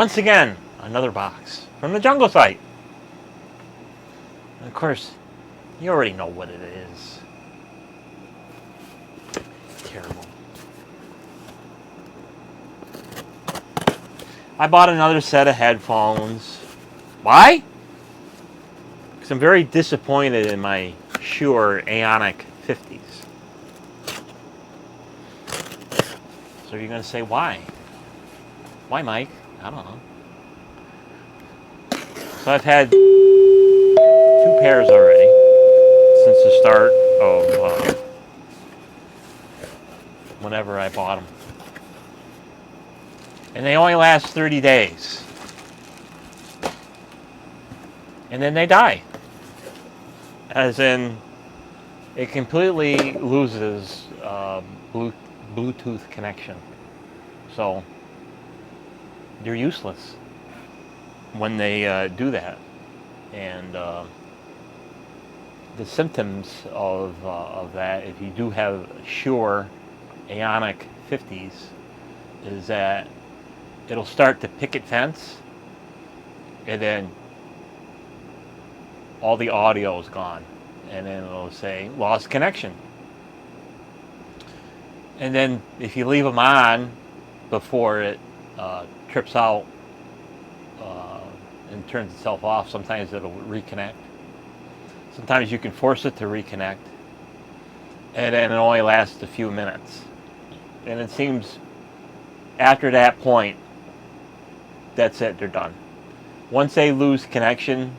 Once again, another box from the jungle site. And of course, you already know what it is. Terrible. I bought another set of headphones. Why? Because I'm very disappointed in my Shure Aonic 50s. So you're going to say, why? Why, Mike? I don't know. So I've had 2 pairs already since the start of whenever I bought them. And they only last 30 days. And then they die. As in, it completely loses Bluetooth connection. So they're useless when they do that. And the symptoms of that, if you do have Shure Aonic 50s, is that it'll start to picket fence, and then all the audio is gone, and then it'll say lost connection. And then if you leave them on before it trips out and turns itself off, sometimes it'll reconnect. Sometimes you can force it to reconnect, and then it only lasts a few minutes. And it seems after that point, that's it, they're done. Once they lose connection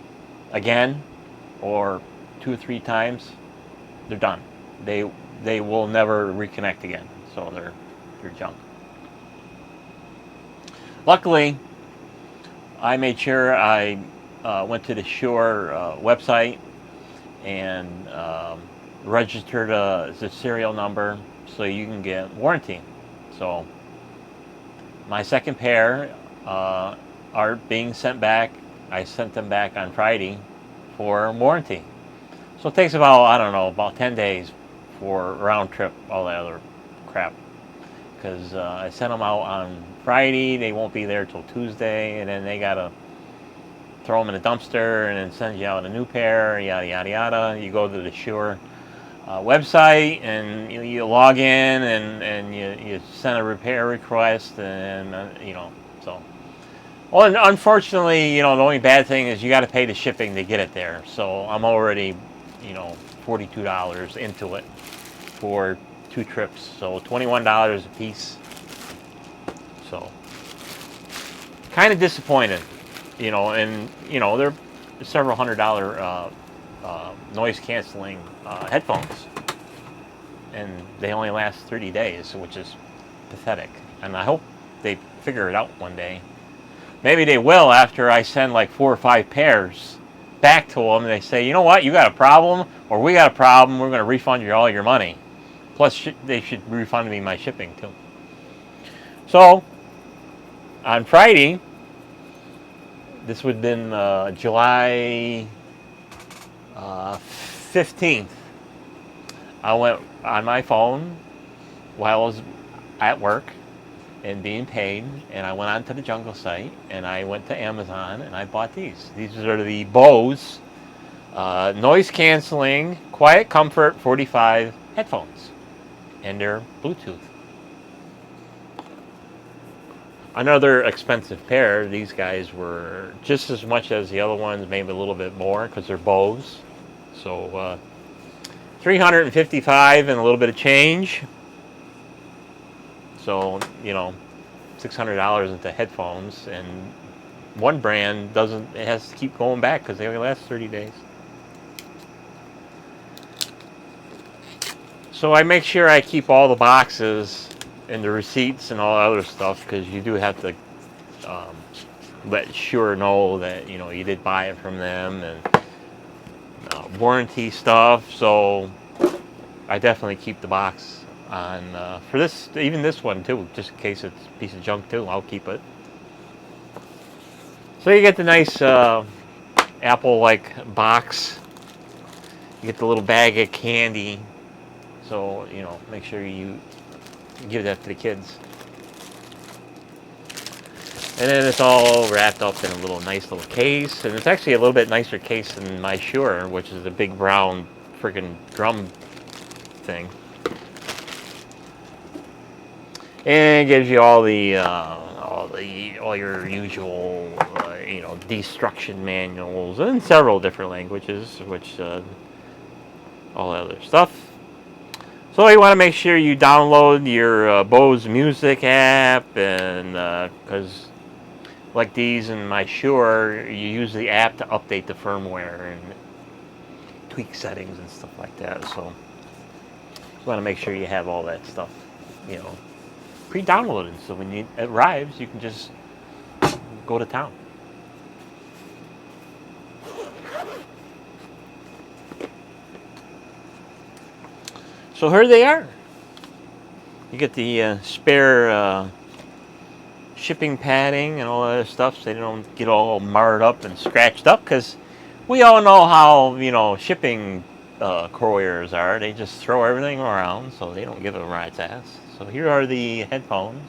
again, or 2 or 3 times, they're done. They will never reconnect again, so they're junk. Luckily, I made sure I went to the Shure website and registered the serial number so you can get warranty. So my second pair are being sent back. I sent them back on Friday for warranty. So it takes about, I don't know, about 10 days for round trip, all that other crap. Because I sent them out on Friday, they won't be there till Tuesday, and then they gotta throw them in a dumpster and then send you out a new pair, yada yada yada. You go to the Shure website and you log in and you send a repair request, and so. Well, and unfortunately, the only bad thing is you got to pay the shipping to get it there. So I'm already, $42 into it for 2 trips. So $21 a piece. So kind of disappointed, and they're several $100 noise canceling headphones, and they only last 30 days, which is pathetic. And I hope they figure it out one day. Maybe they will after I send like 4 or 5 pairs back to them, and they say, you know what, you got a problem, or we got a problem, we're going to refund you all your money. Plus, they should refund me my shipping too. So, on Friday, this would have been July 15th, I went on my phone while I was at work and being paid, and I went onto the jungle site, and I went to Amazon, and I bought these. These are the Bose noise canceling Quiet Comfort 45 headphones, and they're Bluetooth. Another expensive pair. These guys were just as much as the other ones, maybe a little bit more, because they're Bose. So $355 and a little bit of change. So, $600 into headphones, and one brand it has to keep going back because they only last 30 days. So I make sure I keep all the boxes and the receipts and all the other stuff, because you do have to let Shure know that, you did buy it from them, and warranty stuff. So I definitely keep the box on for this, even this one too, just in case it's a piece of junk too. I'll keep it. So you get the nice Apple-like box. You get the little bag of candy. So make sure you give that to the kids. And then it's all wrapped up in a little nice little case. And it's actually a little bit nicer case than my Shure, which is a big brown friggin' drum thing. And it gives you all your usual, destruction manuals in several different languages, which all that other stuff. So you want to make sure you download your Bose Music app, and because like these in my Shure, you use the app to update the firmware and tweak settings and stuff like that. So you want to make sure you have all that stuff, pre-downloaded, so when it arrives, you can just go to town. So here they are. You get the spare shipping padding and all that other stuff, so they don't get all marred up and scratched up, because we all know how, shipping couriers are. They just throw everything around, so they don't give a rat's ass. So here are the headphones.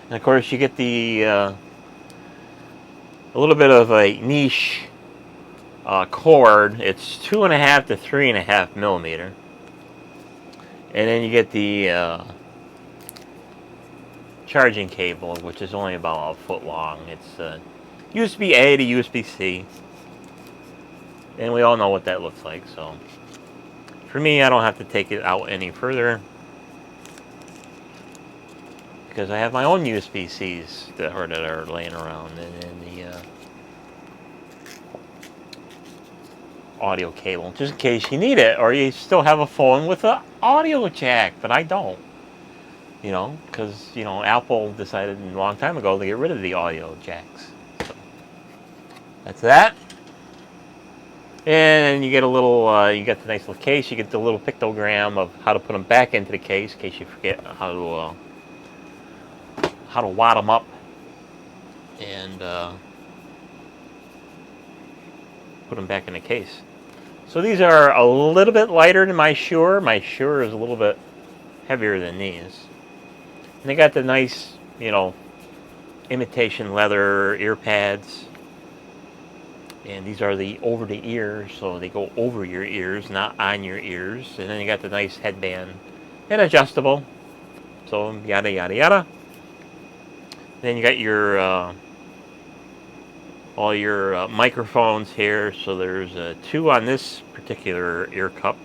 And of course you get the a little bit of a niche cord. It's 2.5 to 3.5 millimeter. And then you get the charging cable, which is only about a foot long. It's USB-A to USB-C. And we all know what that looks like. So for me, I don't have to take it out any further, because I have my own USB-Cs that are laying around, and then the audio cable, just in case you need it, or you still have a phone with an audio jack, but I don't. Because, Apple decided a long time ago to get rid of the audio jacks. So that's that. And you get a little, you get the nice little case, you get the little pictogram of how to put them back into the case, in case you forget how to wad them up and put them back in the case. So these are a little bit lighter than my Shure. My Shure is a little bit heavier than these. And they got the nice, imitation leather ear pads. And these are the over the ears, so they go over your ears, not on your ears. And then you got the nice headband and adjustable. So yada yada yada. Then you got your all your microphones here. So there's 2 on this particular ear cup,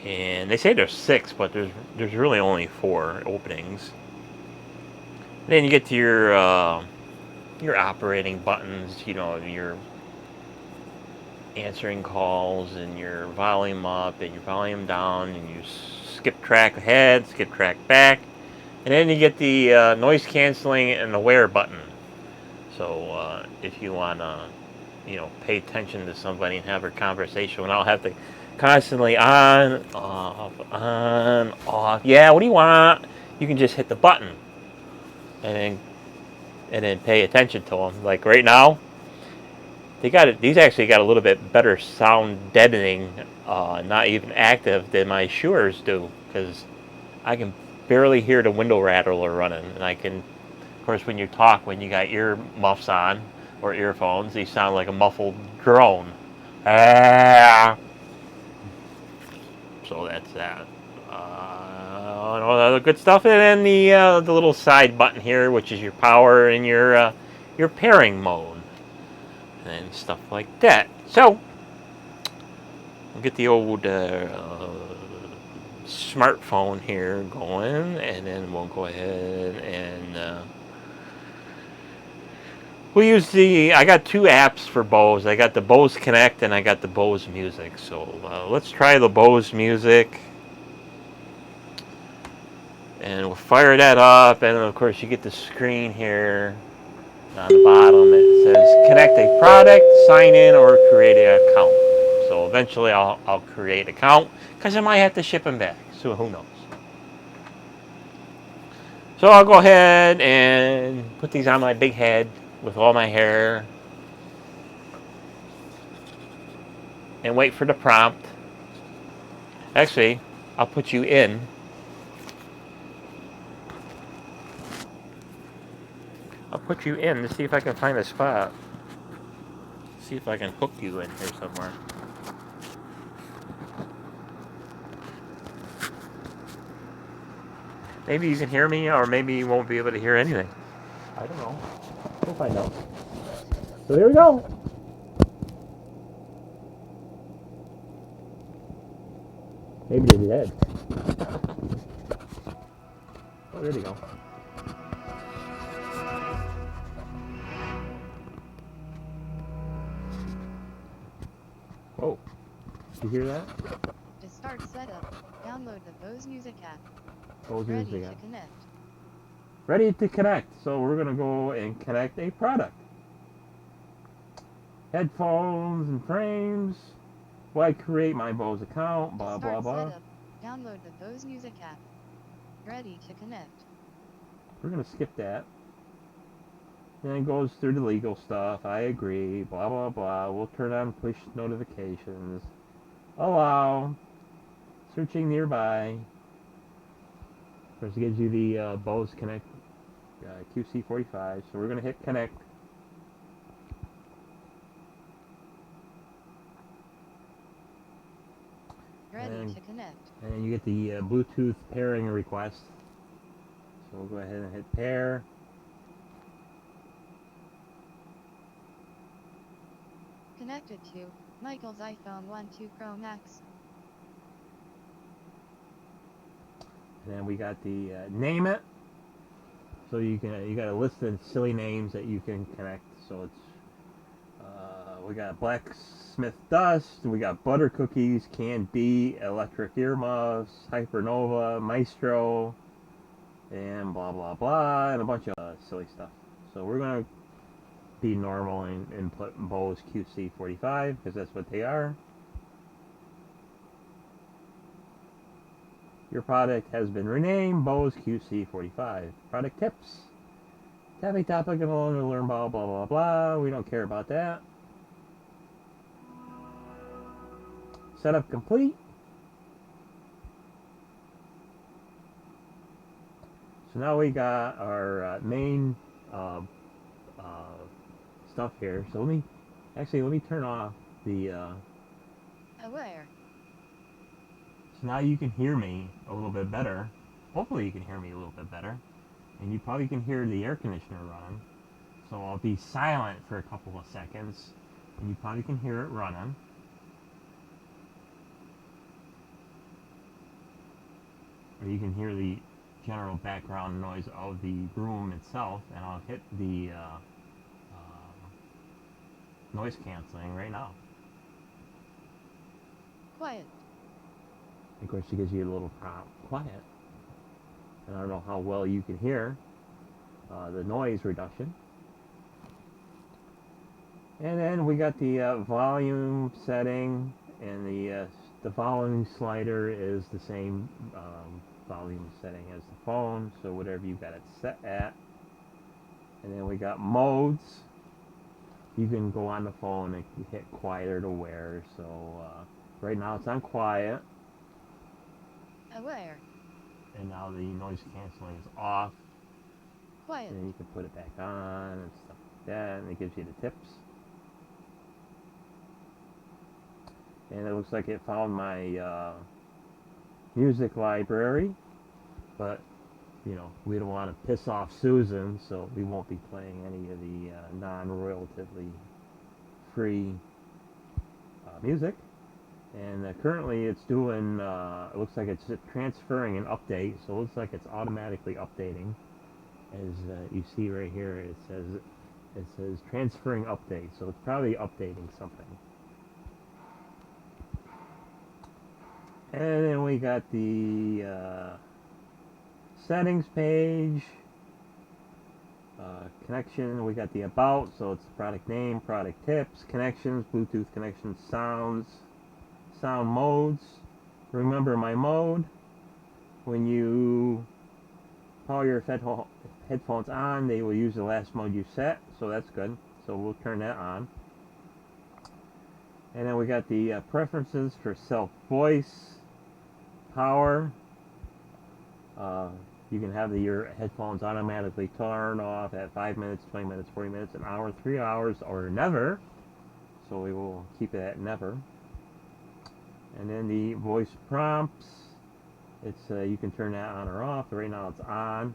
and they say there's 6, but there's really only 4 openings. Then you get to your operating buttons, your answering calls, and your volume up and your volume down, and you skip track ahead, skip track back. And then you get the noise canceling and aware button. So if you want to, pay attention to somebody and have a conversation without have to constantly on, off. Yeah, what do you want? You can just hit the button and then pay attention to them. Like right now, these actually got a little bit better sound deadening, not even active, than my Shures do, because I can barely hear the window rattler running, and I can, of course, when you talk, when you got ear muffs on or earphones, they sound like a muffled drone. So that's that. And all the other good stuff, and then the little side button here, which is your power and your pairing mode and stuff like that. So we'll get the old smartphone here going, and then we'll go ahead and we'll use I got 2 apps for Bose. I got the Bose Connect and I got the Bose Music. So let's try the Bose Music, and we'll fire that up, and of course you get the screen here on the bottom. It says connect a product, sign in, or create an account. So eventually I'll create an account, because I might have to ship them back, so who knows. So I'll go ahead and put these on my big head with all my hair and wait for the prompt. Actually, I'll put you in. I'll put you in to see if I can find a spot. See if I can hook you in here somewhere. Maybe you can hear me, or maybe you won't be able to hear anything. I don't know. We'll find out. So here we go. Maybe they're dead. Oh, there they go. Whoa. Did you hear that? To start setup, download the Bose Music app. Bose Ready Music to app. connect. Ready to connect. So we're going to go and connect a product. Headphones and frames. Why create my Bose account? Blah, blah, To start blah. setup, download the Bose Music app. Ready to connect. We're going to skip that. Then it goes through the legal stuff. I agree. Blah, blah, blah. We'll turn on push notifications. Allow. Searching nearby. First, it gives you the Bose Connect QC45. So we're going to hit connect. Ready to connect. And then you get the Bluetooth pairing request. So we'll go ahead and hit pair. Connected to Michael's iPhone 12 Pro Max. And then we got the name it. So you got a list of silly names that you can connect. So it's we got Blacksmith Dust, we got Butter Cookies, Can B, Electric Earmuffs, Hypernova, Maestro, and blah blah blah, and a bunch of silly stuff. So we're gonna be normal and put Bose QC45 because that's what they are. Your product has been renamed Bose QC45. Product tips. Tapping topic and alone to learn blah blah blah blah. We don't care about that. Setup complete. So now we got our main stuff here. So let me turn off the. Aware. So now you can hear me a little bit better. Hopefully you can hear me a little bit better, and you probably can hear the air conditioner running. So I'll be silent for a couple of seconds, and you probably can hear it running. Or you can hear the general background noise of the room itself, and I'll hit the noise canceling right now. Quiet. Of course, it gives you a little prompt, quiet. And I don't know how well you can hear the noise reduction. And then we got the volume setting, and the volume slider is the same volume setting as the phone, so whatever you got it set at. And then we got modes. You can go on the phone and hit quiet or aware. So right now it's on quiet. Aware. And now the noise canceling is off. Quiet. And then you can put it back on and stuff like that, and it gives you the tips. And it looks like it found my music library, but you know, we don't want to piss off Susan, so we won't be playing any of the non-royaltively free music. And currently it's doing, it looks like it's transferring an update, so it looks like it's automatically updating. As you see right here, it says transferring update, so it's probably updating something. And then we got the settings page, connection, we got the about, so it's product name, product tips, connections, Bluetooth connections, sounds, sound modes. Remember my mode, when you power your headphones on, they will use the last mode you set, so that's good. So we'll turn that on. And then we got the preferences for self voice, power, You can have your headphones automatically turn off at 5 minutes, 20 minutes, 40 minutes, an hour, 3 hours, or never. So we will keep it at never. And then the voice prompts. It's you can turn that on or off. Right now it's on.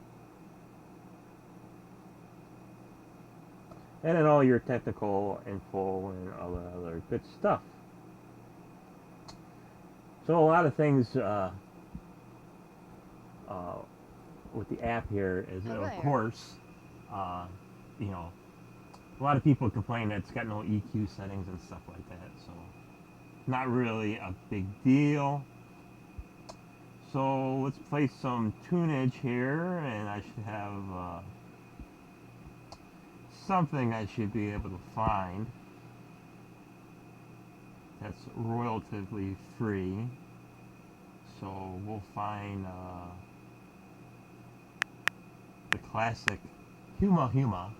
And then all your technical info and all the other good stuff. So a lot of things with the app here is, of course, you know, a lot of people complain that it's got no EQ settings and stuff like that. So not really a big deal. So let's play some tunage here, and I should have something I should be able to find that's royalty free. So we'll find the classic Huma Huma,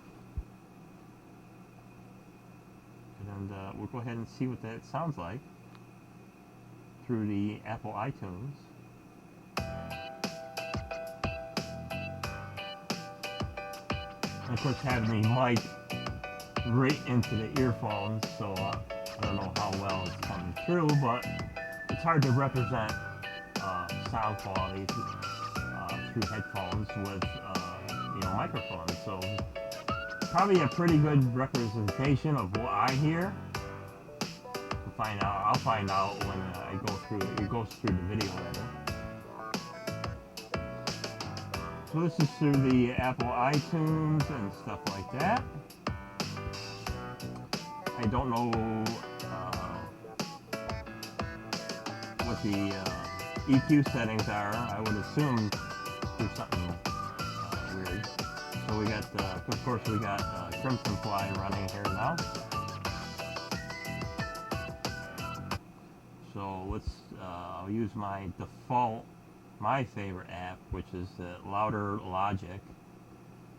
and we'll go ahead and see what that sounds like through the Apple iTunes. And of course, having the mic right into the earphones, so I don't know how well it's coming through, but it's hard to represent sound quality through headphones with microphones. So probably a pretty good representation of what I hear. I'll find out when I go through it. It goes through the video rather. So this is through the Apple iTunes and stuff like that. I don't know what the EQ settings are. I would assume there's something weird. So we got, of course, we got Crimson Fly running here now. So let's, I'll use my default, my favorite app, which is the Louder Logic,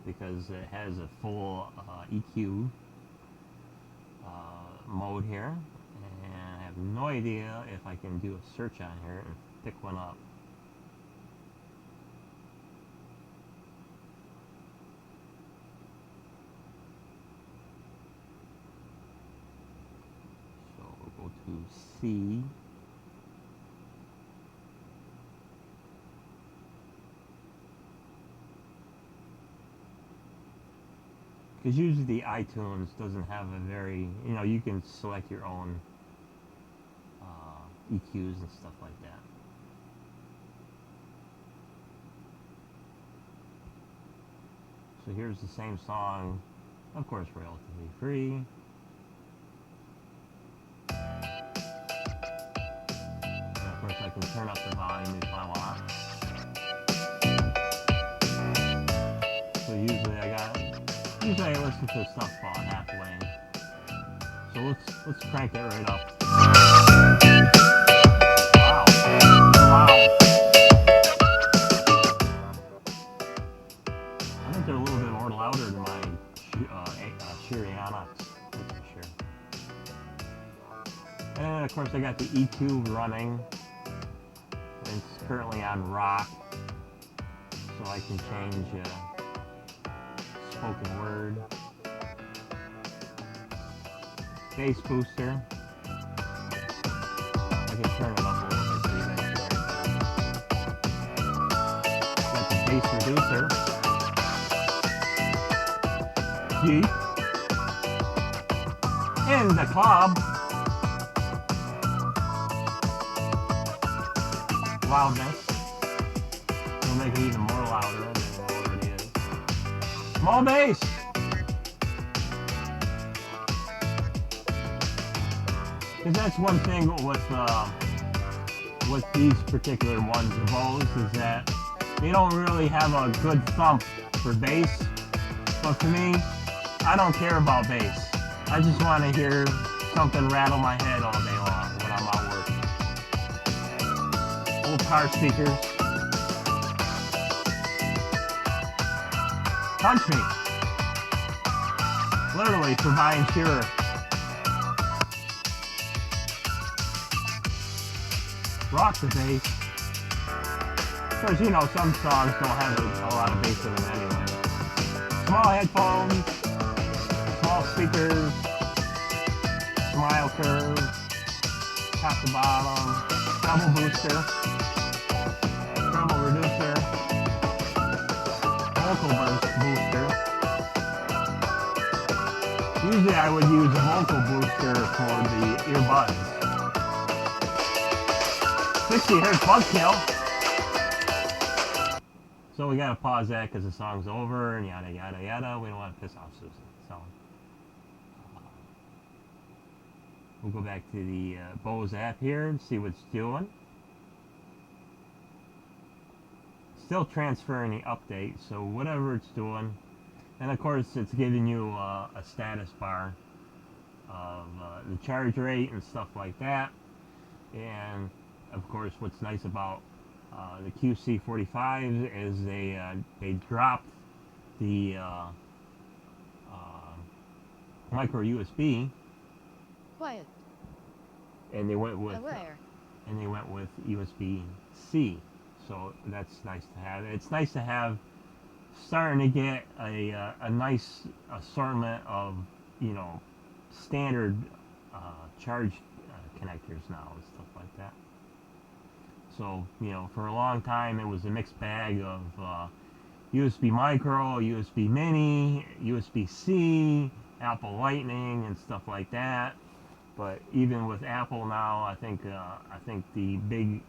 because it has a full EQ mode here, and I have no idea if I can do a search on here and pick one up. So we'll go to C. Because usually the iTunes doesn't have a very, you can select your own EQs and stuff like that. So here's the same song, of course relatively free. And of course I can turn up the volume if I want. So usually I listen to stuff about halfway. So let's crank that right up. Wow. I think they're a little bit more louder than my Shure Aonic, that's for sure. And then of course I got the EQ running. It's currently on rock, so I can change spoken word, bass booster. I can turn it up a little bit so you guys can hear it. Got the bass reducer. G. In the club. Loudness. It'll make it even more louder than it already is. Small bass. Because that's one thing with these particular ones, the Bose, is that they don't really have a good thump for bass. But for me, I don't care about bass. I just want to hear something rattle my head all day long when I'm out working. Old car speakers. Punch me. Literally for buying Shure. Rock the bass. Because, you know, some songs don't have a lot of bass in them anyway. Small headphones, small speakers, smile curve, top to bottom, treble booster, treble reducer, vocal booster. Usually I would use a vocal booster for the earbuds. 60 Hz buzzkill. So we gotta pause that because the song's over and yada yada yada. We don't want to piss off Susan. So we'll go back to the Bose app here and see what's doing. Still transferring the update, so whatever it's doing. And of course it's giving you a status bar of the charge rate and stuff like that. And of course what's nice about the QC45 is they dropped the micro USB. Quiet. And they went with Aware. USB-C. So that's nice to have. It's nice to have, starting to get a nice assortment of, you know, standard charge connectors now and stuff like that. So, you know, for a long time it was a mixed bag of USB micro, USB mini, USB-C, Apple Lightning, and stuff like that. But even with Apple now, I think the big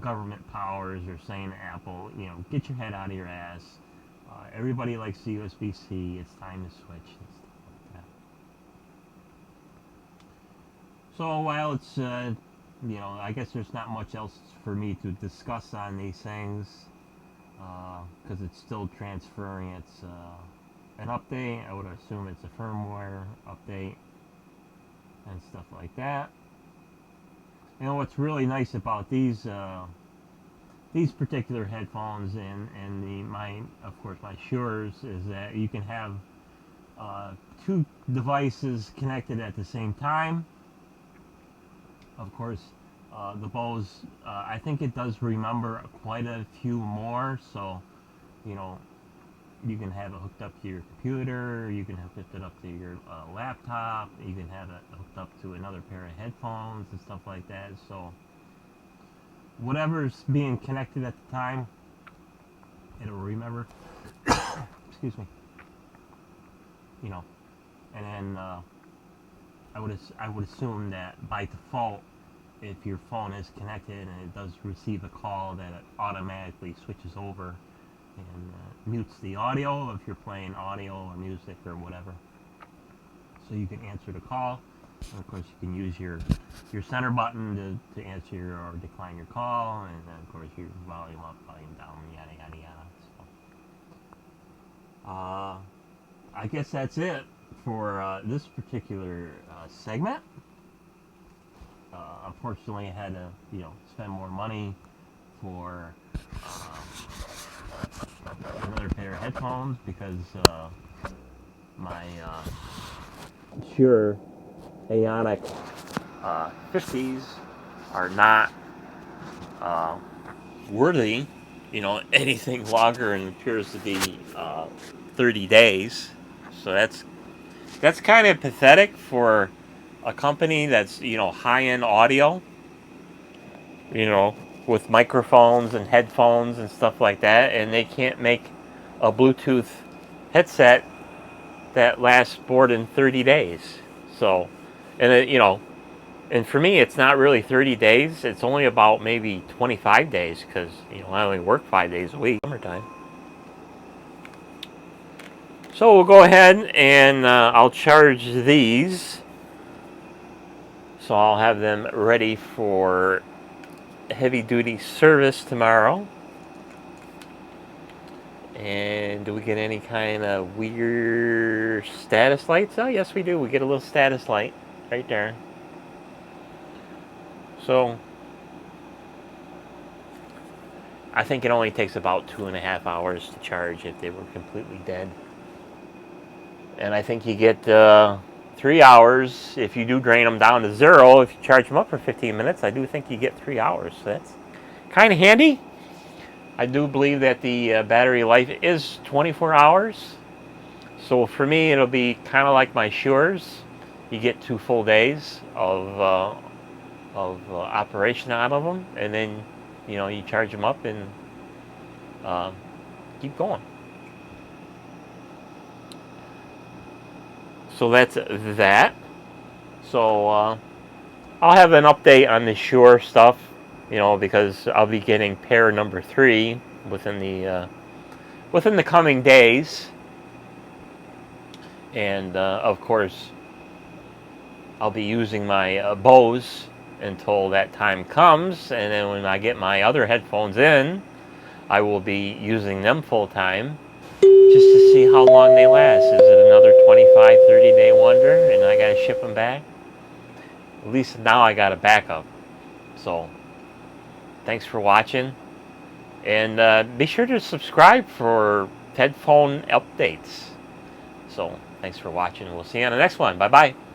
government powers are saying to Apple, you know, get your head out of your ass. Everybody likes the USB-C. It's time to switch and stuff like that. So while it's you know, I guess there's not much else for me to discuss on these things because it's still transferring. It's an update. I would assume it's a firmware update and stuff like that. You know what's really nice about these particular headphones and of course my Shures is that you can have two devices connected at the same time. Of course, the Bose, I think it does remember quite a few more, so, you know, you can have it hooked up to your computer, you can hook it up to your laptop, you can have it hooked up to another pair of headphones and stuff like that, so whatever's being connected at the time, it'll remember, excuse me, you know, and then I would assume that by default, if your phone is connected and it does receive a call, that it automatically switches over and mutes the audio if you're playing audio or music or whatever. So you can answer the call. And of course, you can use your center button to answer or decline your call, and then of course your volume up, volume down, yada yada yada. So, I guess that's it for this particular segment. Unfortunately, I had to, you know, spend more money for another pair of headphones because my Shure Aonic 50s are not worthy, you know, anything longer, and appears to be 30 days. So that's kind of pathetic for a company that's, you know, high-end audio, you know, with microphones and headphones and stuff like that, and they can't make a Bluetooth headset that lasts more than 30 days. So, and it, you know, and for me, it's not really 30 days. It's only about maybe 25 days because, you know, I only work 5 days a week. Summertime. So we'll go ahead and I'll charge these. So I'll have them ready for heavy-duty service tomorrow. And do we get any kind of weird status lights? Oh, yes, we do. We get a little status light right there. So I think it only takes about 2.5 hours to charge if they were completely dead. And I think you get 3 hours if you do drain them down to 0. If you charge them up for 15 minutes, I do think you get 3 hours. So that's kind of handy. I do believe that the battery life is 24 hours. So for me, it'll be kind of like my Shures. You get 2 full days of operation out of them, and then you charge them up and uh, keep going. So that's that. So I'll have an update on the Shure stuff, because I'll be getting pair number 3 within the coming days, and of course I'll be using my Bose until that time comes, and then when I get my other headphones in, I will be using them full time, just to see how long they last. Is it another 25, 30-day wonder and I gotta ship them back? At least now I got a backup. So thanks for watching, and be sure to subscribe for headphone updates. So thanks for watching. We'll see you on the next one. Bye bye.